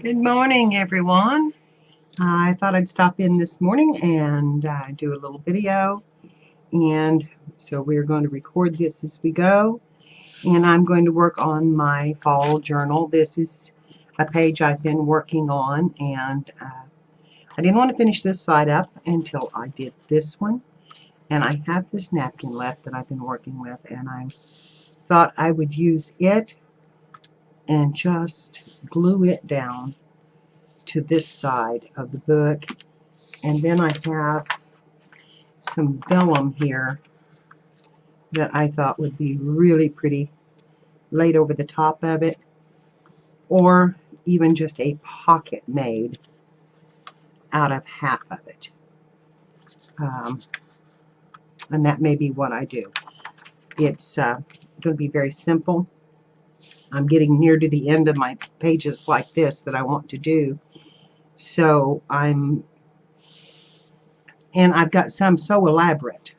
Good morning, everyone. I thought I'd stop in this morning and do a little video. And so we're going to record this as we go. And I'm going to work on my fall journal. This is a page I've been working on. And I didn't want to finish this side up until I did this one. And I have this napkin left that I've been working with. And I thought I would use it and just glue it down to this side of the book. And then I have some vellum here that I thought would be really pretty laid over the top of it, or even just a pocket made out of half of it. And that may be what I do. It's going to be very simple. I'm getting near to the end of my pages like this that I want to do. So I've got some so elaborate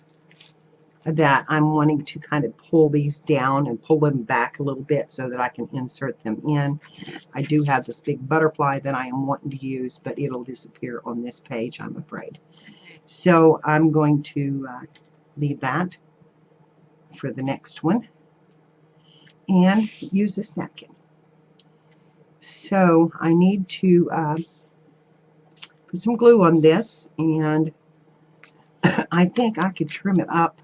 that I'm wanting to kind of pull these down and pull them back a little bit so that I can insert them in. I do have this big butterfly that I am wanting to use, but it'll disappear on this page, I'm afraid. So I'm going to leave that for the next one and use this napkin. So I need to put some glue on this, and I think I could trim it up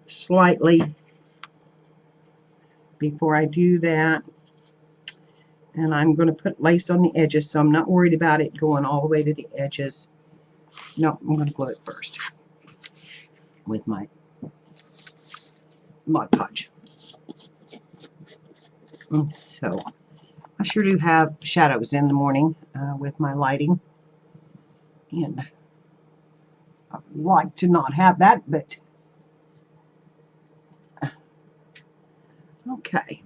slightly before I do that. And I'm going to put lace on the edges, so I'm not worried about it going all the way to the edges. No, I'm going to glue it first with my Mod Podge. So I sure do have shadows in the morning with my lighting, and I'd like to not have that, but okay.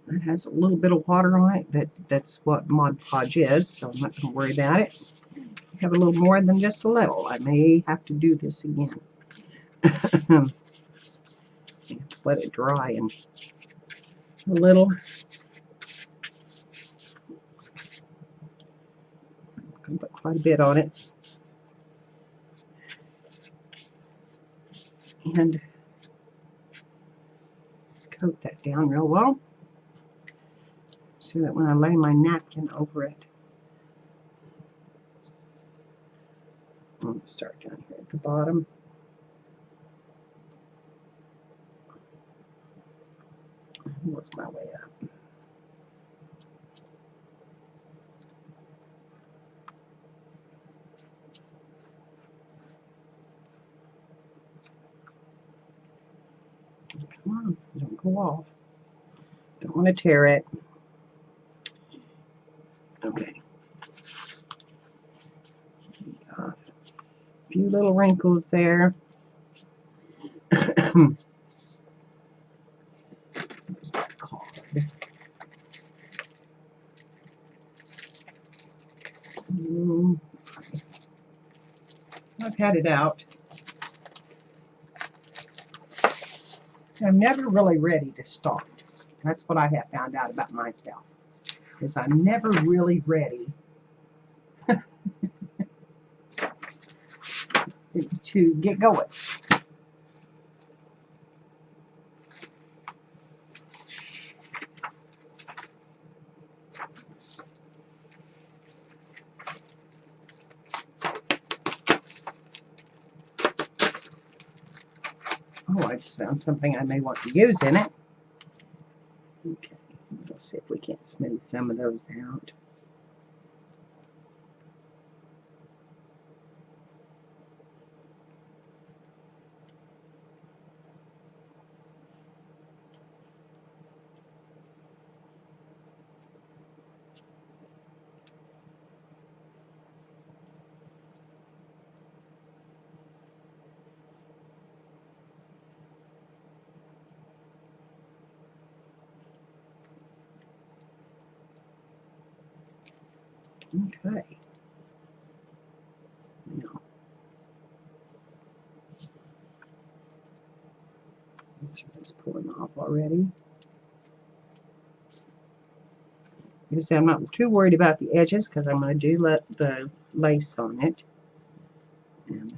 It has a little bit of water on it, but that's what Mod Podge is, so I'm not going to worry about it. I have a little more than just a little. I may have to do this again. Let it dry and a little. I'm going to put quite a bit on it. And coat that down real well so that when I lay my napkin over it, I'm going to start down here at the bottom. And work my way up. Come on, don't go off. Don't want to tear it. Okay. A few little wrinkles there. I've had it out. So I'm never really ready to start. That's what I have found out about myself, is I'm never really ready to get going. Oh, I just found something I may want to use in it. Okay, let's see if we can't smooth some of those out. Okay. Now, it's pulling off already. Like I said, I'm not too worried about the edges because I'm going to do the lace on it. And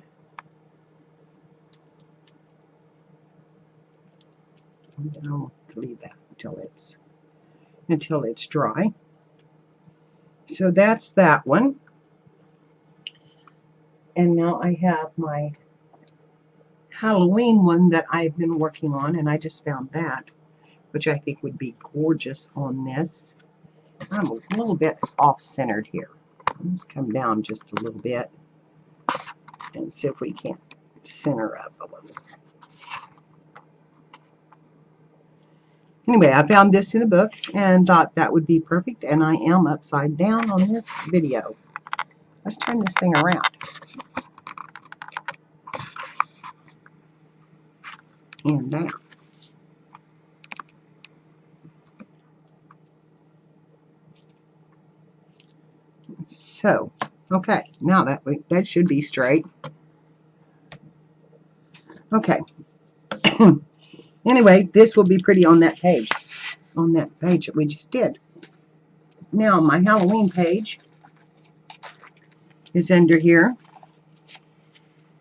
then I'll leave that until it's dry. So that's that one. And now I have my Halloween one that I've been working on, and I just found that, which I think would be gorgeous on this. I'm a little bit off-centered here. Let's come down just a little bit and see if we can't center up a little. Anyway, I found this in a book and thought that would be perfect, and I am upside down on this video. Let's turn this thing around. And down. So, okay, now that should be straight. Okay. Anyway, this will be pretty on that page that we just did. Now, my Halloween page is under here.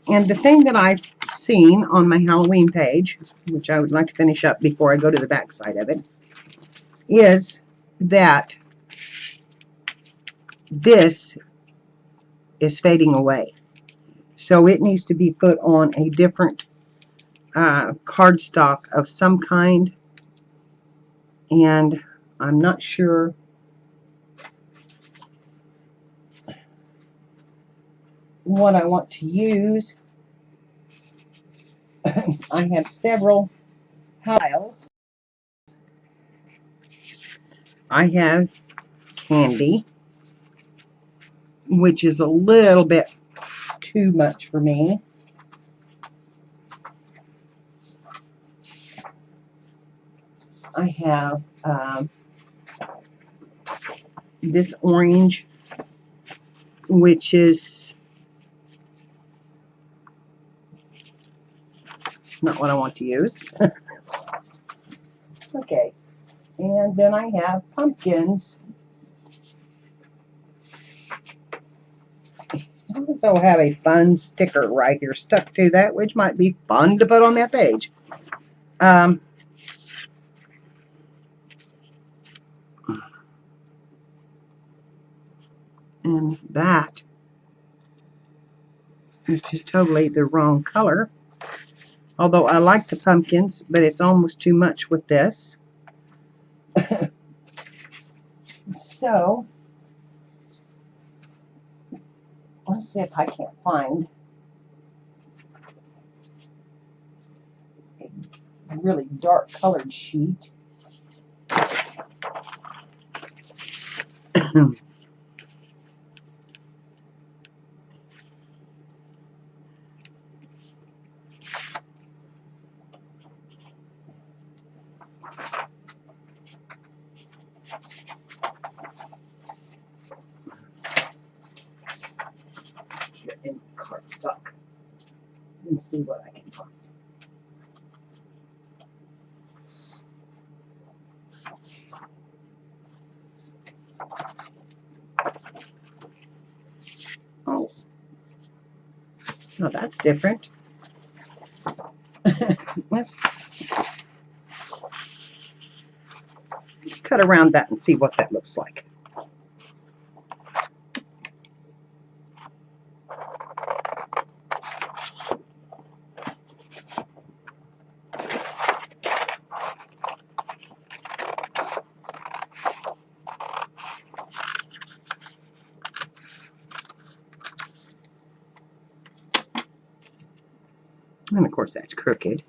And the thing that I've seen on my Halloween page, which I would like to finish up before I go to the back side of it, is that this is fading away. So it needs to be put on a different cardstock of some kind. And I'm not sure what I want to use. I have several piles. I have candy, which is a little bit too much for me. I have this orange, which is not what I want to use. It's okay. And then I have pumpkins. I also have a fun sticker right here stuck to that, which might be fun to put on that page. And that is just totally the wrong color. Although I like the pumpkins, but it's almost too much with this. So, let's see if I can't find a really dark colored sheet. In cardstock. Let me see what I can find. Oh, no, that's different. Let's cut around that and see what that looks like. And of course that's crooked.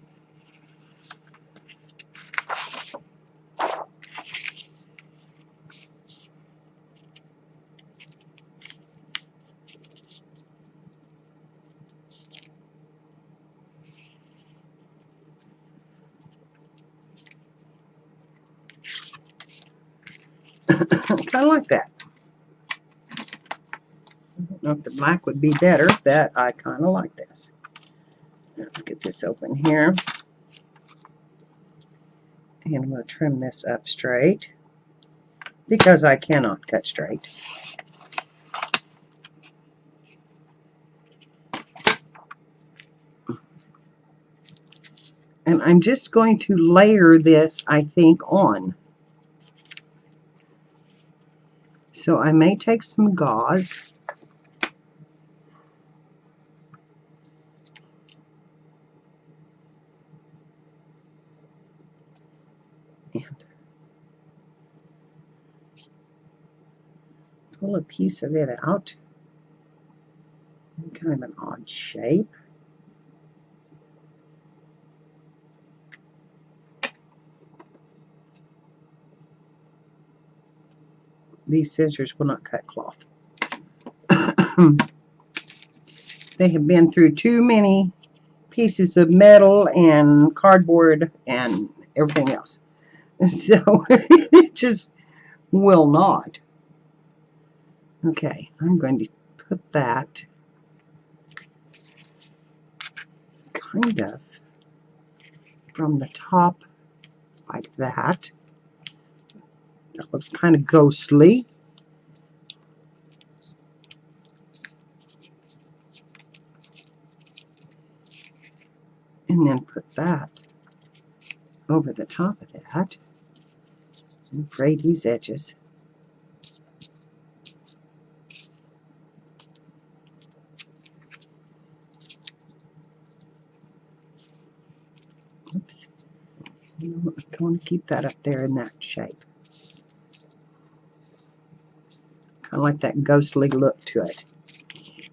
Kind of like that. I don't know if the black would be better, but I kind of like this. Let's get this open here. And I'm going to trim this up straight. because I cannot cut straight. And I'm just going to layer this, I think, on. So I may take some gauze. And pull a piece of it out. Kind of an odd shape. These scissors will not cut cloth. They have been through too many pieces of metal and cardboard and everything else. So it just will not. Okay, I'm going to put that kind of from the top like that. That looks kind of ghostly. And then put that over the top of that and fray these edges. Oops. I want to keep that up there in that shape. Kind of like that ghostly look to it.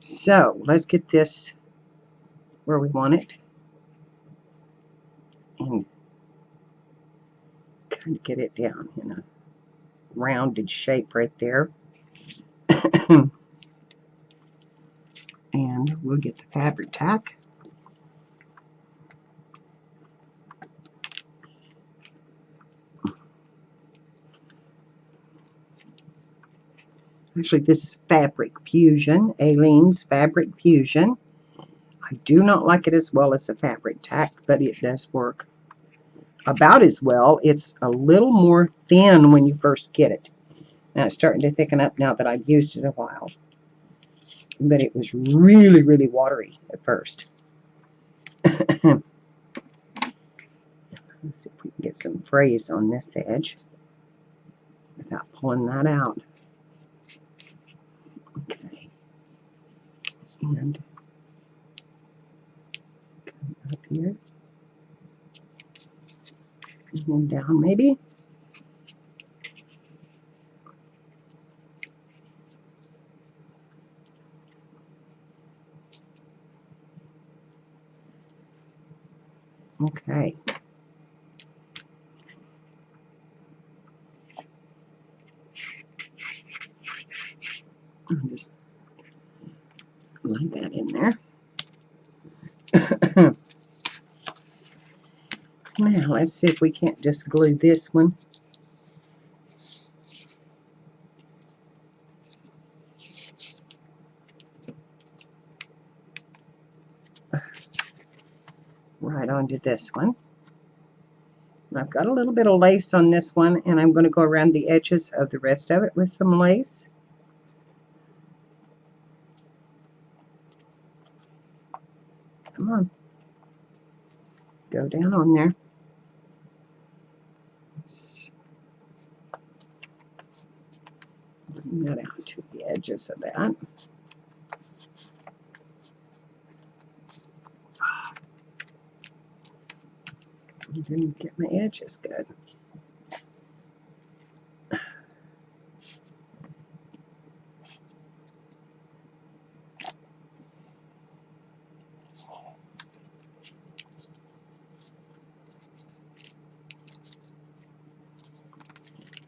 So let's get this where we want it and kind of get it down in a rounded shape right there. And we'll get the fabric tack. Actually, this is Fabric Fusion, Aleene's Fabric Fusion. I do not like it as well as the fabric tack, but it does work about as well. It's a little more thin when you first get it. Now it's starting to thicken up now that I've used it a while. But it was really, really watery at first. Let's see if we can get some frays on this edge without pulling that out. Okay. And come up here. And then down maybe. Okay. I'll just lay that in there. Now let's see if we can't just glue this one. Right onto this one. I've got a little bit of lace on this one, and I'm going to go around the edges of the rest of it with some lace. Come on. Go down on there. Bring that out to the edges of that. I didn't get my edges good.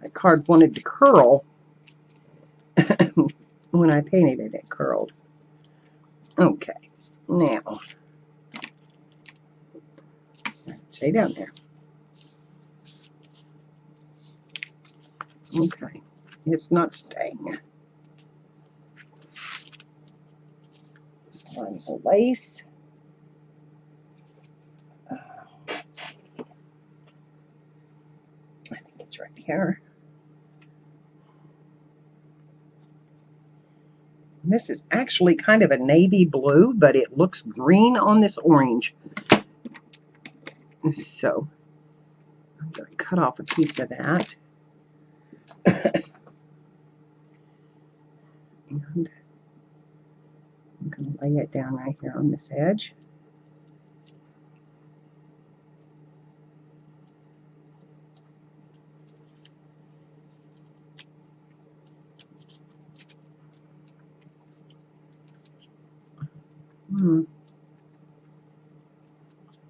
That card wanted to curl. When I painted it, it curled. Okay, now, stay down there. Okay, it's not staying. Let's find the lace. I think it's right here. This is actually kind of a navy blue, but it looks green on this orange. So I'm going to cut off a piece of that. And I'm going to lay it down right here on this edge.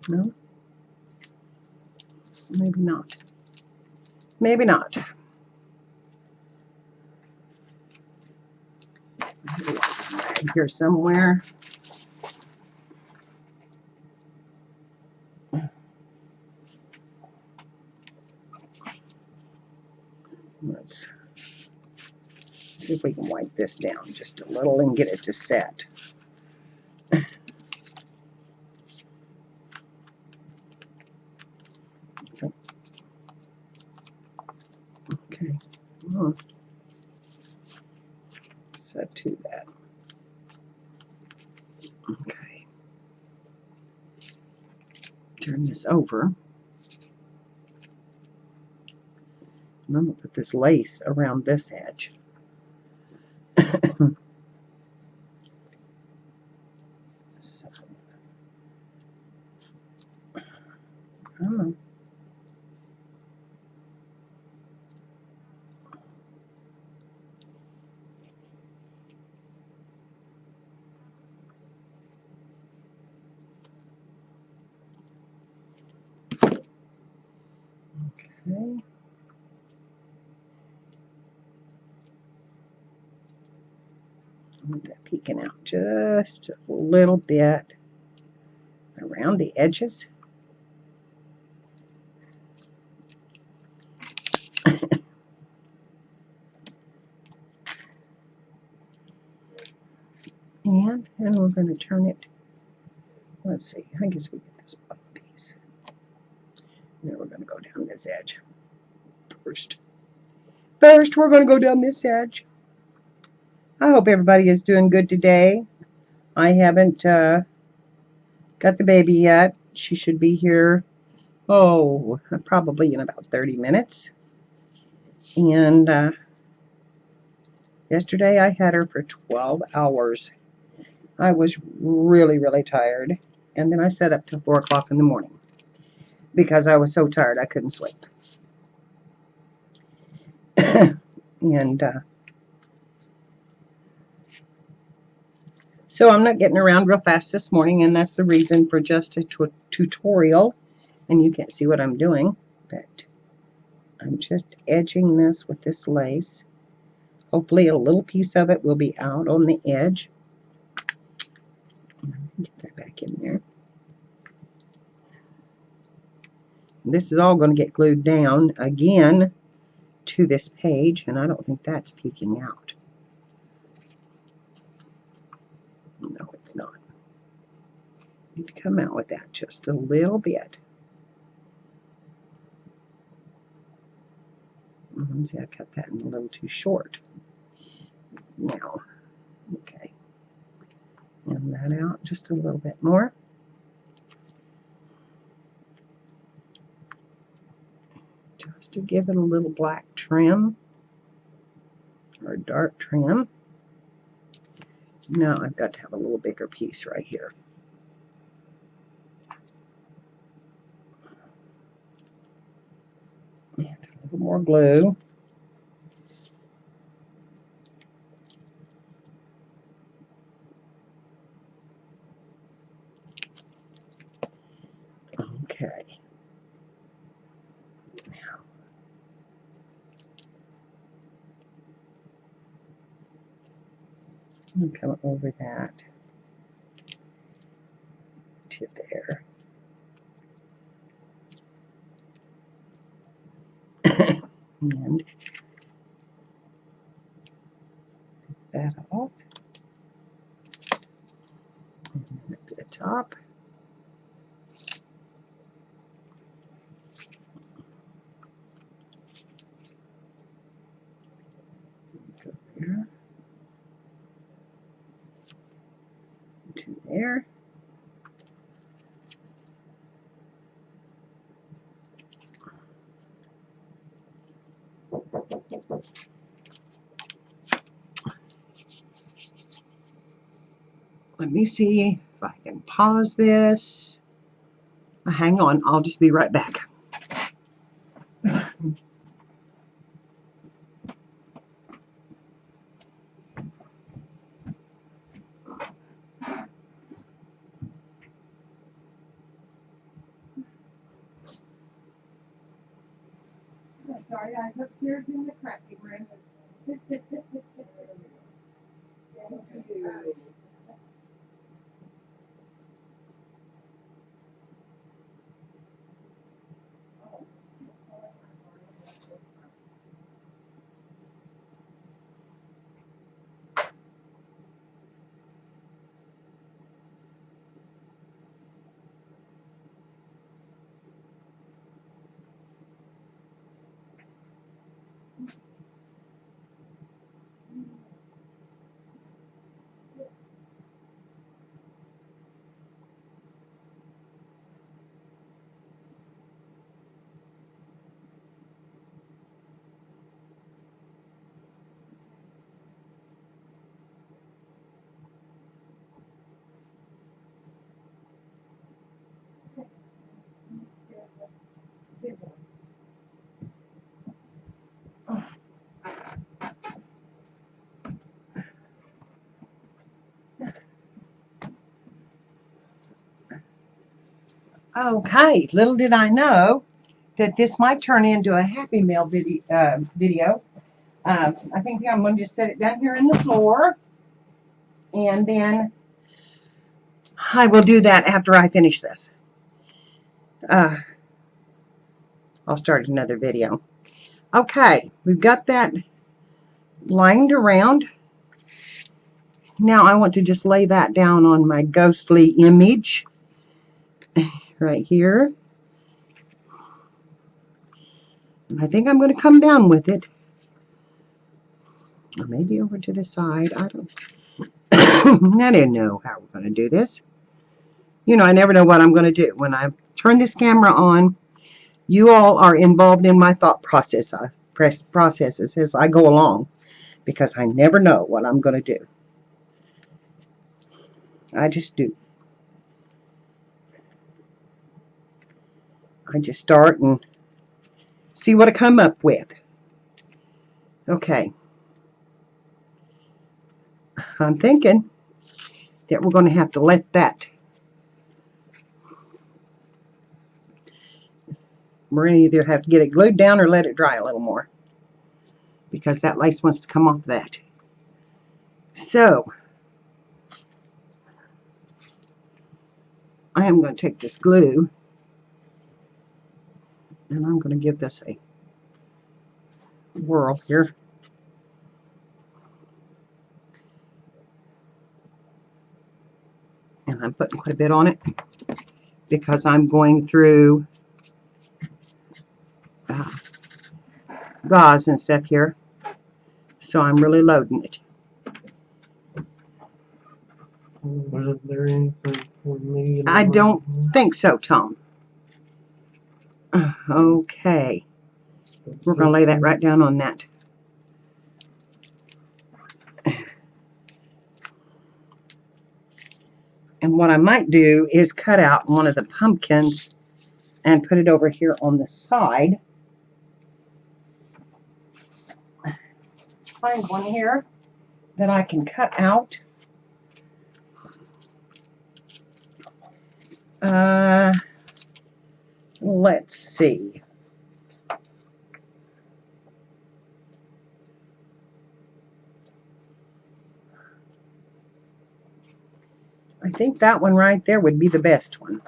No, maybe not. Maybe not. Rag here somewhere. Let's see if we can wipe this down just a little and get it to set. Okay. Set to that. Okay. Turn this over. And I'm going to put this lace around this edge. So, okay. I want that peeking out just a little bit around the edges. And we're going to turn it. Let's see. I guess we get this bottom piece. And then we're going to go down this edge first. First, we're going to go down this edge. I hope everybody is doing good today. I haven't got the baby yet. She should be here, probably in about 30 minutes. And yesterday I had her for 12 hours. I was really, really tired. And then I sat up till 4 o'clock in the morning because I was so tired I couldn't sleep. And so I'm not getting around real fast this morning, and that's the reason for just a tutorial. And you can't see what I'm doing, but I'm just edging this with this lace. Hopefully a little piece of it will be out on the edge. Get that back in there. This is all going to get glued down again to this page, and I don't think that's peeking out. No, it's not. Need to come out with that just a little bit. See, I cut that in a little too short. Now, okay. And that out just a little bit more. Just to give it a little black trim or dark trim. Now I've got to have a little bigger piece right here. And a little more glue. Okay. Now, I'm going to come over that to there. And that off. And then up to the top. Go there. there. Let me see if I can pause this. Hang on, I'll just be right back. Sorry, I was upstairs in the crafting room. Thank you. Okay, little did I know that this might turn into a Happy Meal video. I think I'm going to just set it down here in the floor, and then I will do that after I finish this. I'll start another video. Okay, we've got that lined around. Now I want to just lay that down on my ghostly image right here. I think I'm going to come down with it. Or maybe over to the side. I didn't know how we're going to do this. You know, I never know what I'm going to do. When I turn this camera on, you all are involved in my thought process. Processes as I go along, because I never know what I'm going to do. I just do. I just start and see what I come up with. Okay. I'm thinking that we're going to have to let that. We're going to either have to get it glued down or let it dry a little more, because that lace wants to come off that. So, I am going to take this glue and I'm going to give this a whirl here. And I'm putting quite a bit on it because I'm going through gauze and stuff here. So I'm really loading it. Was there anything for me? I don't think so, Tom. Okay. We're going to lay that right down on that. And what I might do is cut out one of the pumpkins and put it over here on the side. Find one here that I can cut out. Let's see. I think that one right there would be the best one.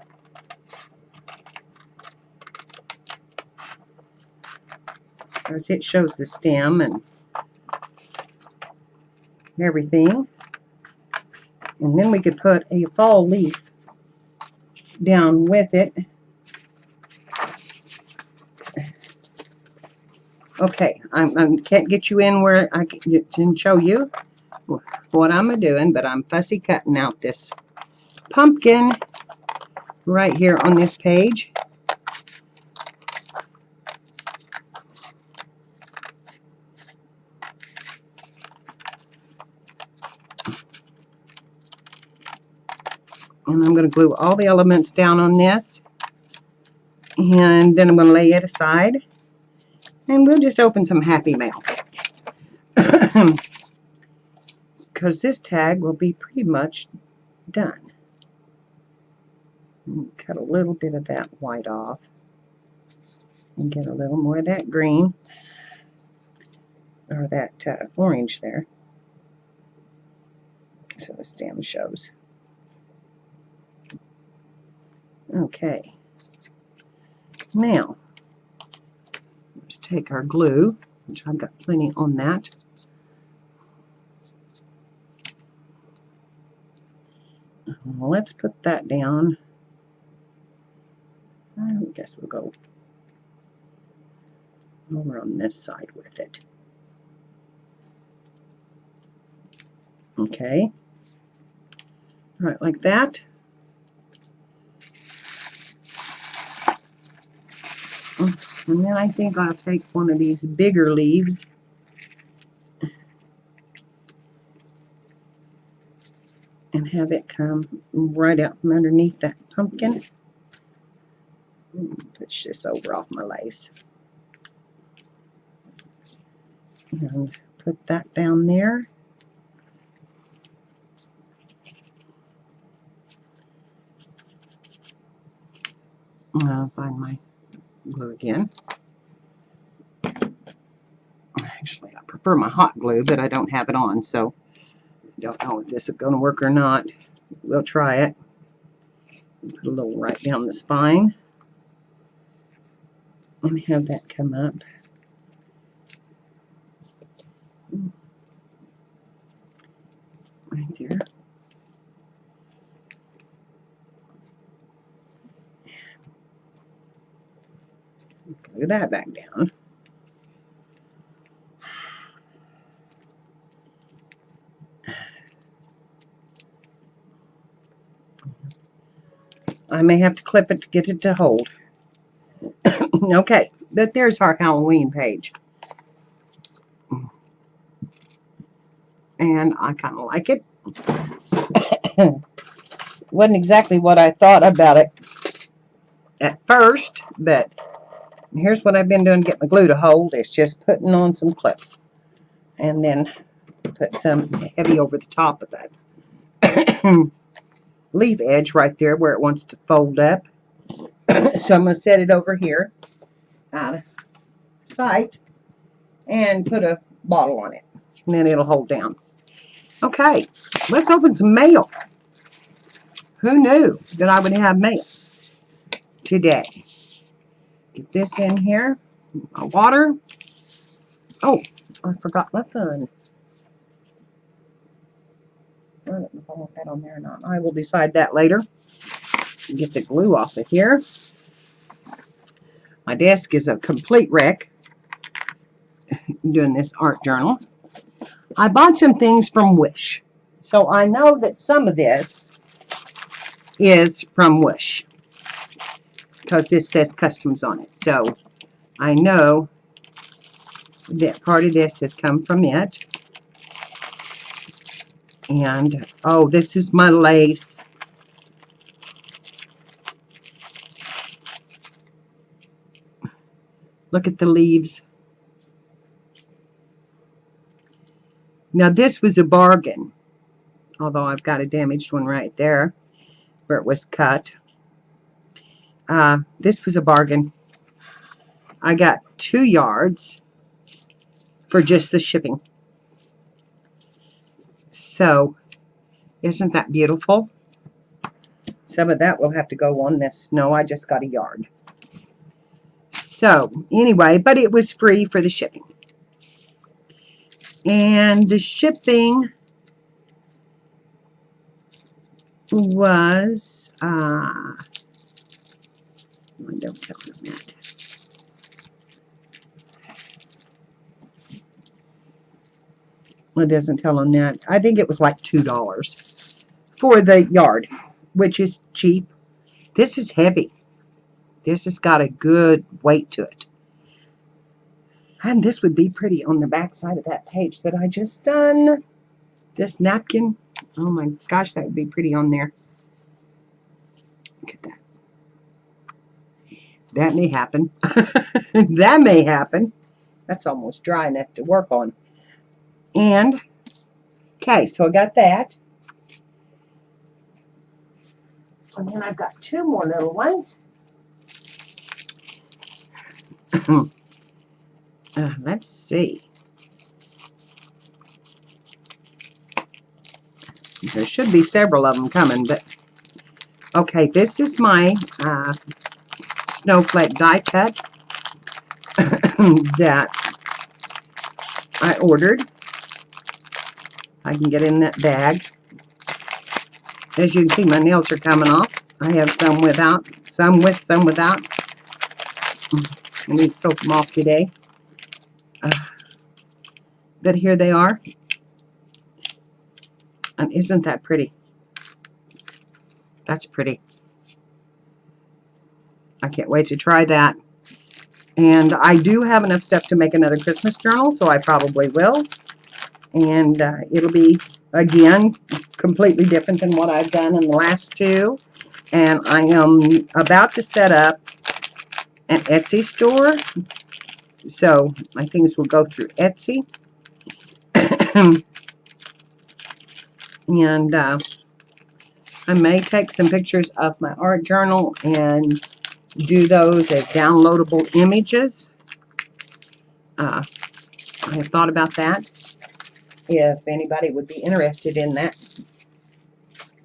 Because it shows the stem and everything. And then we could put a fall leaf down with it. Okay, I can't get you in where I can show you what I'm doing, but I'm fussy cutting out this pumpkin right here on this page. And I'm going to glue all the elements down on this. And then I'm going to lay it aside. And we'll just open some Happy Mail. Because this tag will be pretty much done. Cut a little bit of that white off. And get a little more of that green. Or that orange there. So the stem shows. Okay. Now, let's take our glue, which I've got plenty on that. Let's put that down. I guess we'll go over on this side with it. Okay. All right, like that. And then I think I'll take one of these bigger leaves and have it come right out from underneath that pumpkin. Push this over off my lace. And put that down there. I'll find my glue again. Actually, I prefer my hot glue, but I don't have it on, so I don't know if this is going to work or not. We'll try it. Put a little right down the spine. And have that come up. Right there. Glue that back down. I may have to clip it to get it to hold. Okay, but there's our Halloween page. And I kind of like it. Wasn't exactly what I thought about it at first, but here's what I've been doing to get my glue to hold. It's just putting on some clips. And then put some heavy over the top of that leaf edge right there where it wants to fold up. So I'm going to set it over here out of sight and put a bottle on it. And then it'll hold down. Okay, let's open some mail. Who knew that I would have mail today? Get this in here. My water. Oh, I forgot my phone. I don't know if I want that on there or not. I will decide that later. Get the glue off of here. My desk is a complete wreck. Doing this art journal. I bought some things from Wish. So I know that some of this is from Wish. Because this says customs on it. So I know that part of this has come from it. And, oh, this is my lace. Look at the leaves. Now, this was a bargain. Although I've got a damaged one right there where it was cut. This was a bargain. I got 2 yards for just the shipping. So, isn't that beautiful? Some of that will have to go on this. No, I just got a yard. So, anyway, but it was free for the shipping. And the shipping was, don't tell them that. It doesn't tell them that. I think it was like $2 for the yard. which is cheap. This is heavy. This has got a good weight to it. And this would be pretty on the back side of that page that I just done. This napkin. Oh my gosh, that would be pretty on there. Look at that. That may happen. That may happen. That's almost dry enough to work on. And, okay, so I got that. And then I've got two more little ones. Let's see. There should be several of them coming, but okay, this is my snowflake die cut that I ordered. I can get in that bag. As you can see, my nails are coming off. I have some without, some with, some without. I need to soak them off today. But here they are. And isn't that pretty? That's pretty. I can't wait to try that. And I do have enough stuff to make another Christmas journal, so I probably will. And it'll be, again, completely different than what I've done in the last two. And I am about to set up an Etsy store. So my things will go through Etsy. And I may take some pictures of my art journal and do those as downloadable images. I have thought about that. If anybody would be interested in that,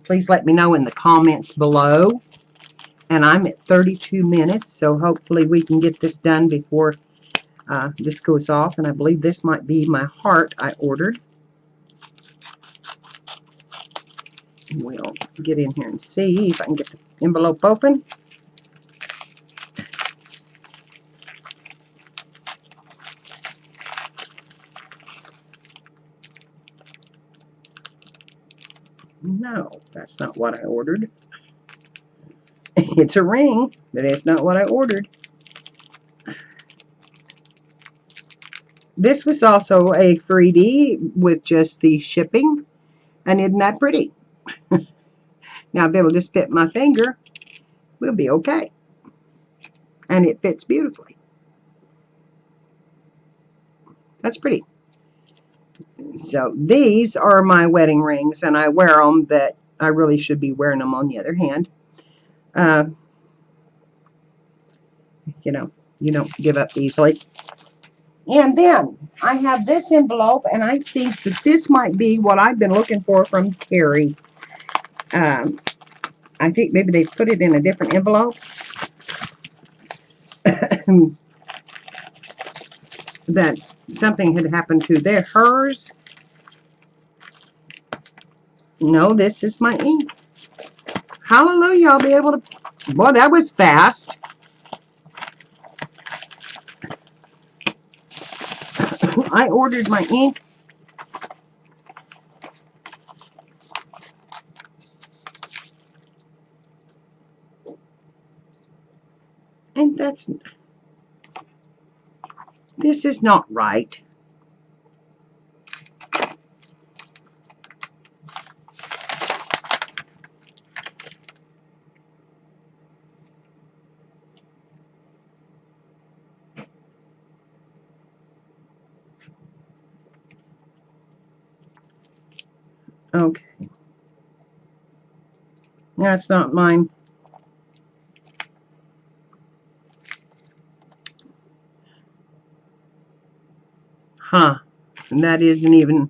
please let me know in the comments below. And I'm at 32 minutes, so hopefully we can get this done before this goes off. And I believe this might be my heart I ordered. We'll get in here and see if I can get the envelope open. No, that's not what I ordered. It's a ring, but it's not what I ordered. This was also a 3D with just the shipping, and isn't that pretty? Now, if it'll just fit my finger, we'll be okay. And it fits beautifully. That's pretty. So these are my wedding rings, and I wear them, but I really should be wearing them on the other hand. You know, you don't give up easily. And then I have this envelope, and I think that this might be what I've been looking for from Carrie. I think maybe they put it in a different envelope. That something had happened to hers. No, this is my ink. Hallelujah, I'll be able to... Boy, that was fast. I ordered my ink. And that's... This is not right. Okay. That's not mine. Huh. And that isn't even,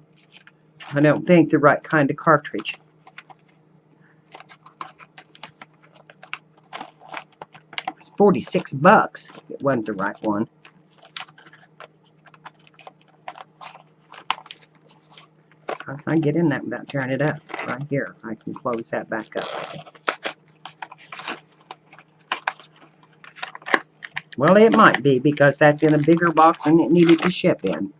I don't think, the right kind of cartridge. It's 46 bucks. It wasn't the right one. How can I get in that without tearing it up? Right here. I can close that back up. Well, it might be, because that's in a bigger box than it needed to ship in.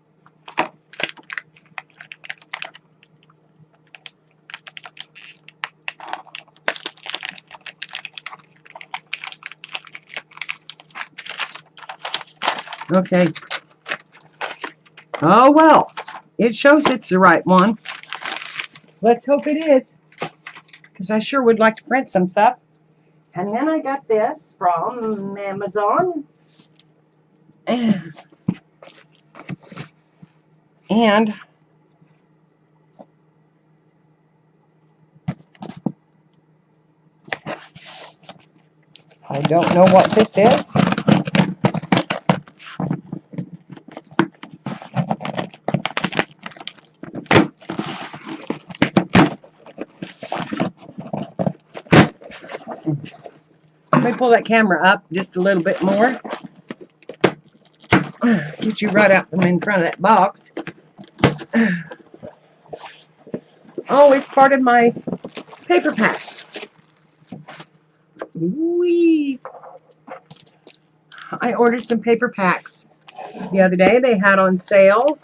Okay. Oh, well. It shows it's the right one. Let's hope it is. Because I sure would like to print some stuff. And then I got this from Amazon. And I don't know what this is. Let me pull that camera up just a little bit more. Get you right out from in front of that box. Oh, it's part of my paper packs. Whee! I ordered some paper packs the other day. They had on sale.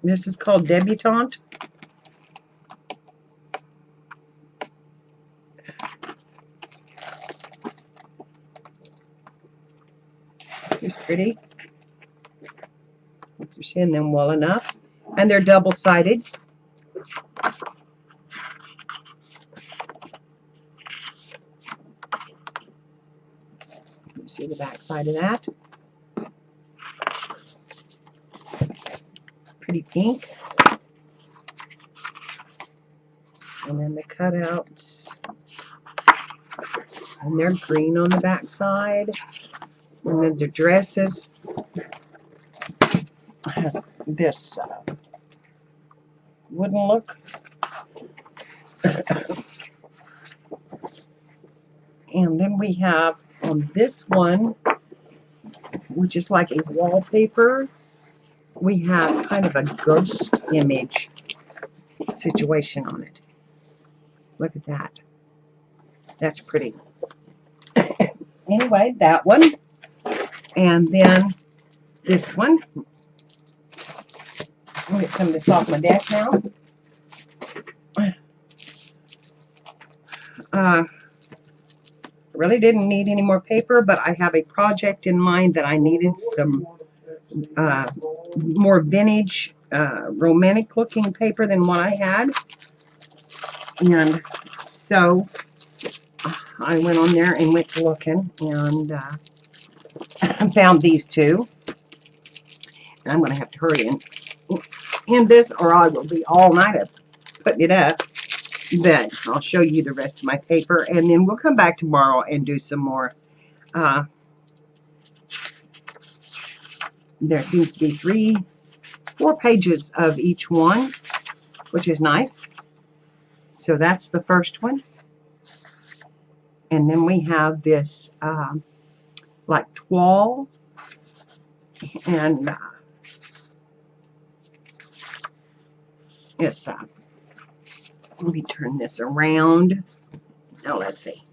This is called Debutante. It's pretty. If you're seeing them well enough. And they're double-sided. You see the back side of that. Pretty pink. And then the cutouts. And they're green on the back side. And then the dresses has this wooden look. And then we have on this one, which is like a wallpaper, we have kind of a ghost image situation on it. Look at that. That's pretty. Anyway, that one. And then this one. I'll get some of this off my desk now. Really didn't need any more paper, but I have a project in mind that I needed some more vintage, romantic looking paper than what I had. And so I went on there and went looking and found these two. And I'm going to have to hurry in this or I will be all night up putting it up. But I'll show you the rest of my paper and then we'll come back tomorrow and do some more. There seems to be 4 pages of each one, which is nice. So that's the first one. And then we have this like toile, and it's let me turn this around. Now let's see.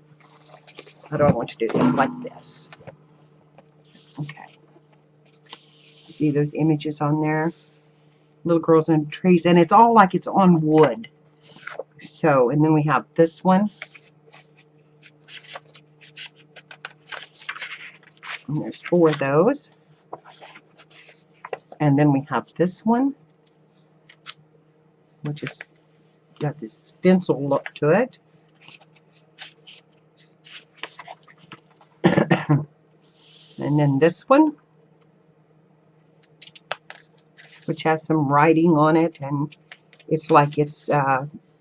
How do I want to do this? Like this. Okay. See those images on there? Little girls and trees, and it's all like it's on wood. So, and then we have this one. And there's 4 of those. And then we have this one, which is got this stencil look to it. And then this one, which has some writing on it, and it's like it's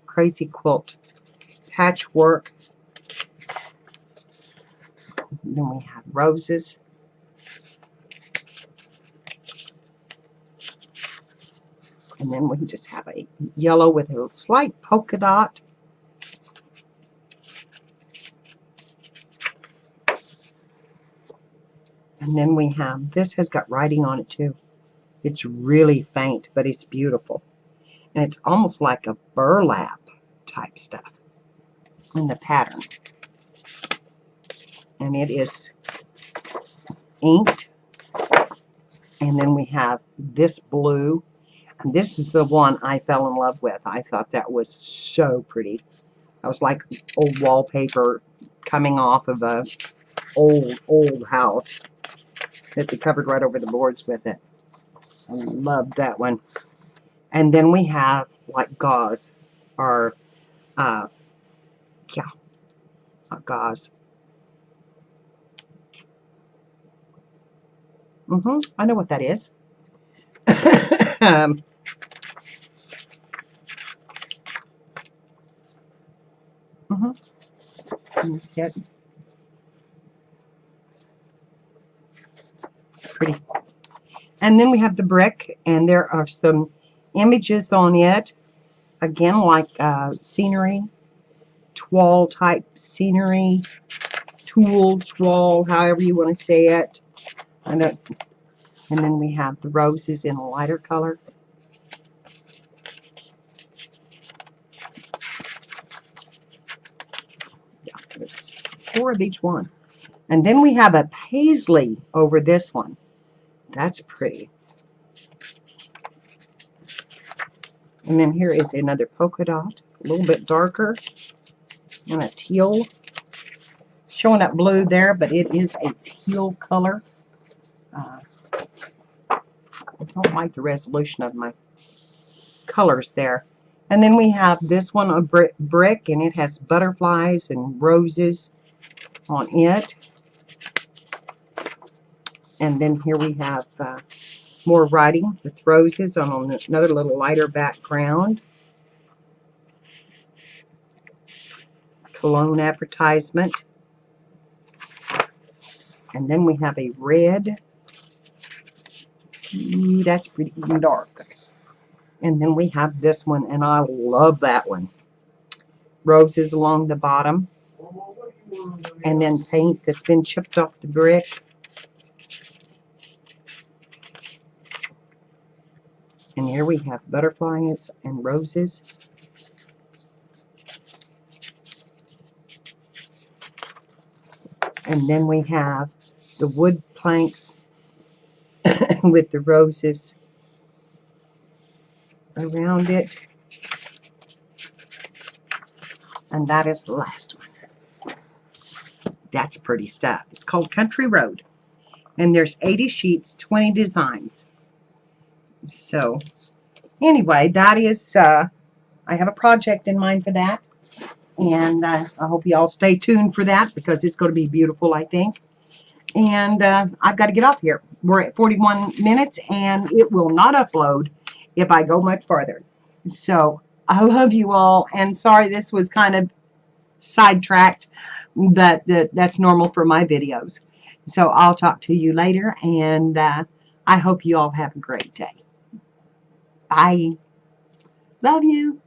crazy quilt patchwork. And then we have roses. And then we just have a yellow with a slight polka dot. And then we have, this has got writing on it too. It's really faint, but it's beautiful. And it's almost like a burlap type stuff in the pattern. And it is inked. And then we have this blue. And this is the one I fell in love with. I thought that was so pretty. That was like old wallpaper coming off of a old house that they covered right over the boards with it. I loved that one. And then we have like gauze, or yeah, not gauze. I know what that is. Let me see it. It's pretty. And then we have the brick, and there are some images on it. Again, like scenery, toile type scenery, tool, toile, however you want to say it. And then we have the roses in a lighter color. Yeah, there's 4 of each one. And then we have a paisley over this one. That's pretty. And then here is another polka dot, a little bit darker, and a teal. It's showing up blue there, but it is a teal color. I don't like the resolution of my colors there. And then we have this one, a brick, and it has butterflies and roses on it. And then here we have more writing with roses on another little lighter background. Cologne advertisement. And then we have a red. That's pretty dark. And then we have this one, and I love that one. Roses along the bottom. And then paint that's been chipped off the brick. And here we have butterflies and roses. And then we have the wood planks with the roses around it. And that is the last one. That's pretty stuff. It's called Country Road. And there's 80 sheets, 20 designs. So, anyway, that is, I have a project in mind for that. And I hope you all stay tuned for that, because it's going to be beautiful, I think. And I've got to get off here. We're at 41 minutes, and it will not upload if I go much farther. So, I love you all, and sorry this was kind of sidetracked, but that's normal for my videos. So, I'll talk to you later, and I hope you all have a great day. Bye. Love you.